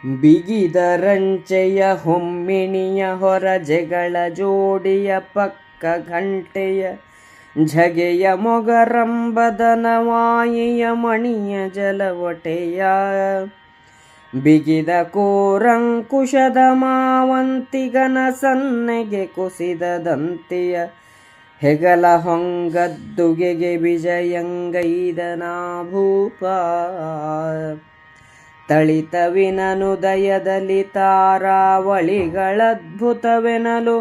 ಬಿಗಿದರಂಚೆಯ ಹೊಮ್ಮಿಣಿಯ ಹೊರಜೆಗಳ ಜೋಡಿಯ ಪಕ್ಕ ಘಂಟೆಯ ಝಗೆಯ ಮೊಗರಂಬದನ ವಾಯಿಯ ಮಣಿಯ ಜಲವಟೆಯ ಬಿಗಿದ ಕೋರಂಕುಶದ ಮಾವಂತಿಗನ ಸನ್ನೆಗೆ ಕುಸಿದದಂತೆಯ ಹೆಗಲ ಹೊಂಗದ್ದುಗೆಗೆ ವಿಜಯಂಗೈದನ ಭೂಪ ತಳಿತವಿನನುದಯದಲ್ಲಿ ತಾರಾವಳಿಗಳದ್ಭುತವೆನಲು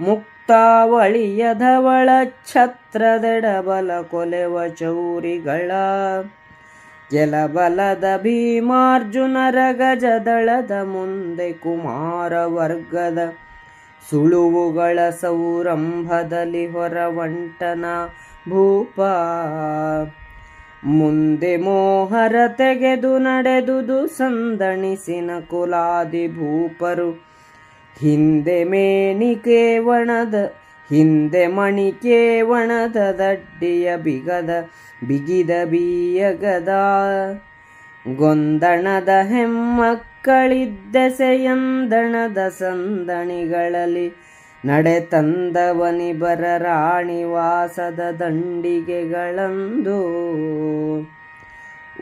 ಮುಕ್ತಾವಳಿಯ ಧವಳ ಛತ್ರದೆಡಬಲ ಕೊಲೆವ ಚೌರಿಗಳ ಕೆಲಬಲದ ಭೀಮಾರ್ಜುನರ ಗಜದಳದ ಮುಂದೆ ಕುಮಾರ ವರ್ಗದ ಸುಳುವುಗಳ ಸೌರಂಭದಲ್ಲಿ ಹೊರವಂಟನ ಭೂಪ ಮುಂದೆ ಮೋಹರ ತೆಗೆದು ನಡೆದುದು ಸಂದಣಿಸಿನ ಕುಲಾದಿ ಭೂಪರು ಹಿಂದೆ ಮಣಿಕೇವಣದ ದಡ್ಡಿಯ ಬಿಗಿದ ಬೀಯಗದ ಗೊಂದಣದ ಹೆಮ್ಮಕ್ಕಳಿದ್ದೆಸೆಯಂದಣದ ಸಂದಣಿಗಳಲ್ಲಿ ನಡೆತಂದವನಿಬರ ರಾಣಿವಾಸದ ದಂಡಿಗೆಗಳಂದು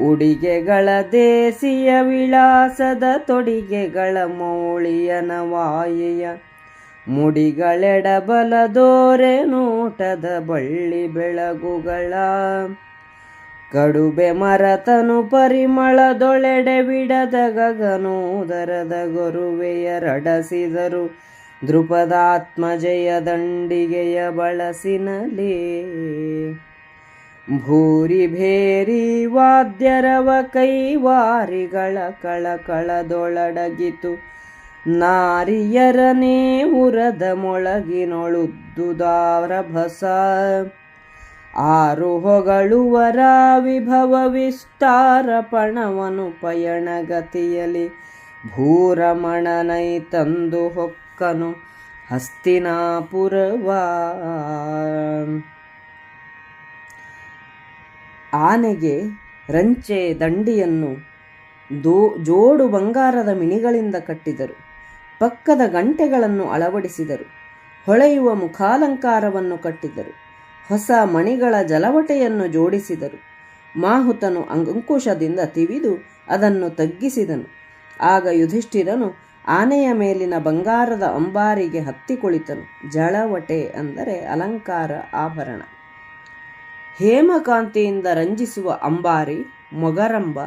ಉಡಿಗೆಗಳ ದೇಸಿಯ ವಿಳಾಸದ ತೊಡಿಗೆಗಳ ಮೌಳಿಯನ ವಾಯೆಯ ಮುಡಿಗಳೆಡಬಲದೋರೆ ನೋಟದ ಬಳ್ಳಿ ಬೆಳಗುಗಳ ಕಡುಬೆ ಮರತನು ಪರಿಮಳದೊಳೆಡೆ ಬಿಡದ ಗಗನೋದರದ ಗೊರುವೆಯರಡಸಿದರು ದೃಪದಾತ್ಮಜಯ ದಂಡಿಗೆಯ ಬಳಸಿನಲೇ ಭೂರಿ ಭೇರಿ ವಾದ್ಯರವ ಕೈವಾರಿಗಳ ಕಳಕಳದೊಳಡಗಿತು ನಾರಿಯರನೇ ಉರದ ಮೊಳಗಿನೊಳುದ್ದುದಾರಭಸ ಆರು ಹೊಗಳುವರ ವಿಭವ ವಿಸ್ತಾರ ಪಣವನು ಪಯಣಗತಿಯಲಿ ಭೂರಮಣನೈ ತಂದು ಹೊಕ್ಕನು ಹಸ್ತಿನಾಪುರವ ಆನೆಗೆ ರಂಚೆ ದಂಡಿಯನ್ನು ಜೋಡು ಬಂಗಾರದ ಮಿಣಿಗಳಿಂದ ಕಟ್ಟಿದರು. ಪಕ್ಕದ ಗಂಟೆಗಳನ್ನು ಅಳವಡಿಸಿದರು. ಹೊಳೆಯುವ ಮುಖಾಲಂಕಾರವನ್ನು ಕಟ್ಟಿದರು. ಹೊಸ ಮಣಿಗಳ ಜಲವಟೆಯನ್ನು ಜೋಡಿಸಿದರು. ಮಾಹುತನು ಅಂಕುಶದಿಂದ ತಿವಿದು ಅದನ್ನು ತಗ್ಗಿಸಿದನು. ಆಗ ಯುಧಿಷ್ಠಿರನು ಆನೆಯ ಮೇಲಿನ ಬಂಗಾರದ ಅಂಬಾರಿಗೆ ಹತ್ತಿ ಕುಳಿತನು. ಜಲವಟೆ ಅಂದರೆ ಅಲಂಕಾರ, ಆಭರಣ. ಹೇಮಕಾಂತಿಯಿಂದ ರಂಜಿಸುವ ಅಂಬಾರಿ, ಮೊಗರಂಬ,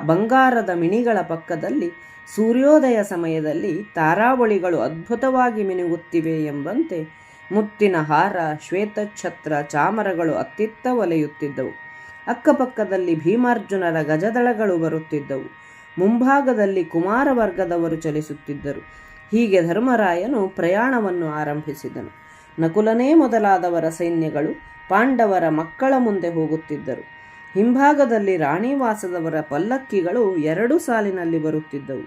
ಬಂಗಾರದ ಮಿಣಿಗಳ ಪಕ್ಕದಲ್ಲಿ ಸೂರ್ಯೋದಯ ಸಮಯದಲ್ಲಿ ತಾರಾವಳಿಗಳು ಅದ್ಭುತವಾಗಿ ಮಿನುಗುತ್ತಿವೆ ಎಂಬಂತೆ ಮುತ್ತಿನ ಹಾರ, ಶ್ವೇತಛತ್ರ, ಚಾಮರಗಳು ಅತ್ತಿತ್ತ ಒಲೆಯುತ್ತಿದ್ದವು. ಅಕ್ಕಪಕ್ಕದಲ್ಲಿ ಭೀಮಾರ್ಜುನರ ಗಜದಳಗಳು ಬರುತ್ತಿದ್ದವು. ಮುಂಭಾಗದಲ್ಲಿ ಕುಮಾರ ವರ್ಗದವರು ಚಲಿಸುತ್ತಿದ್ದರು. ಹೀಗೆ ಧರ್ಮರಾಯನು ಪ್ರಯಾಣವನ್ನು ಆರಂಭಿಸಿದನು. ನಕುಲನೇ ಮೊದಲಾದವರ ಸೈನ್ಯಗಳು ಪಾಂಡವರ ಮಕ್ಕಳ ಮುಂದೆ ಹೋಗುತ್ತಿದ್ದರು. ಹಿಂಭಾಗದಲ್ಲಿ ರಾಣಿವಾಸದವರ ಪಲ್ಲಕ್ಕಿಗಳು 2 ಸಾಲಿನಲ್ಲಿ ಬರುತ್ತಿದ್ದವು.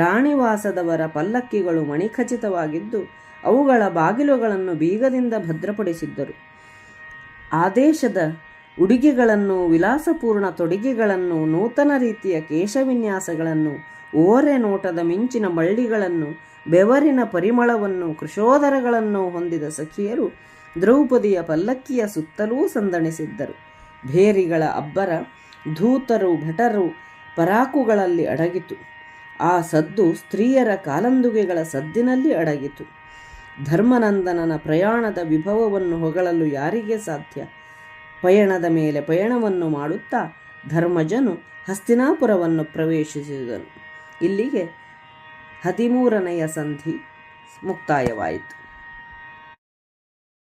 ರಾಣಿವಾಸದವರ ಪಲ್ಲಕ್ಕಿಗಳು ಮಣಿಖಚಿತವಾಗಿದ್ದು ಅವುಗಳ ಬಾಗಿಲುಗಳನ್ನು ಬೀಗದಿಂದ ಭದ್ರಪಡಿಸಿದ್ದರು. ಆದೇಶದ ಉಡುಗೆಗಳನ್ನು, ವಿಲಾಸಪೂರ್ಣ ತೊಡಿಗೆಗಳನ್ನು, ನೂತನ ರೀತಿಯ ಕೇಶವಿನ್ಯಾಸಗಳನ್ನು, ಓರೆ ನೋಟದ ಮಿಂಚಿನ ಬಳ್ಳಿಗಳನ್ನು, ಬೆವರಿನ ಪರಿಮಳವನ್ನು, ಕೃಶೋದರಗಳನ್ನು ಹೊಂದಿದ ಸಖಿಯರು ದ್ರೌಪದಿಯ ಪಲ್ಲಕ್ಕಿಯ ಸುತ್ತಲೂ ಸಂದಣಿಸಿದ್ದರು. ಭೇರಿಗಳ ಅಬ್ಬರ ಧೂತರು, ಭಟರು, ಪರಾಕುಗಳಲ್ಲಿ ಅಡಗಿತು. ಆ ಸದ್ದು ಸ್ತ್ರೀಯರ ಕಾಲಂದುಗೆಗಳ ಸದ್ದಿನಲ್ಲಿ ಅಡಗಿತು. ಧರ್ಮನಂದನನ ಪ್ರಯಾಣದ ವಿಭವವನ್ನು ಹೊಗಳಲು ಯಾರಿಗೆ ಸಾಧ್ಯ? ಪಯಣದ ಮೇಲೆ ಪಯಣವನ್ನು ಮಾಡುತ್ತಾ ಧರ್ಮಜನು ಹಸ್ತಿನಾಪುರವನ್ನು ಪ್ರವೇಶಿಸಿದನು. ಇಲ್ಲಿಗೆ 13ನೆಯ ಸಂಧಿ ಮುಕ್ತಾಯವಾಯಿತು.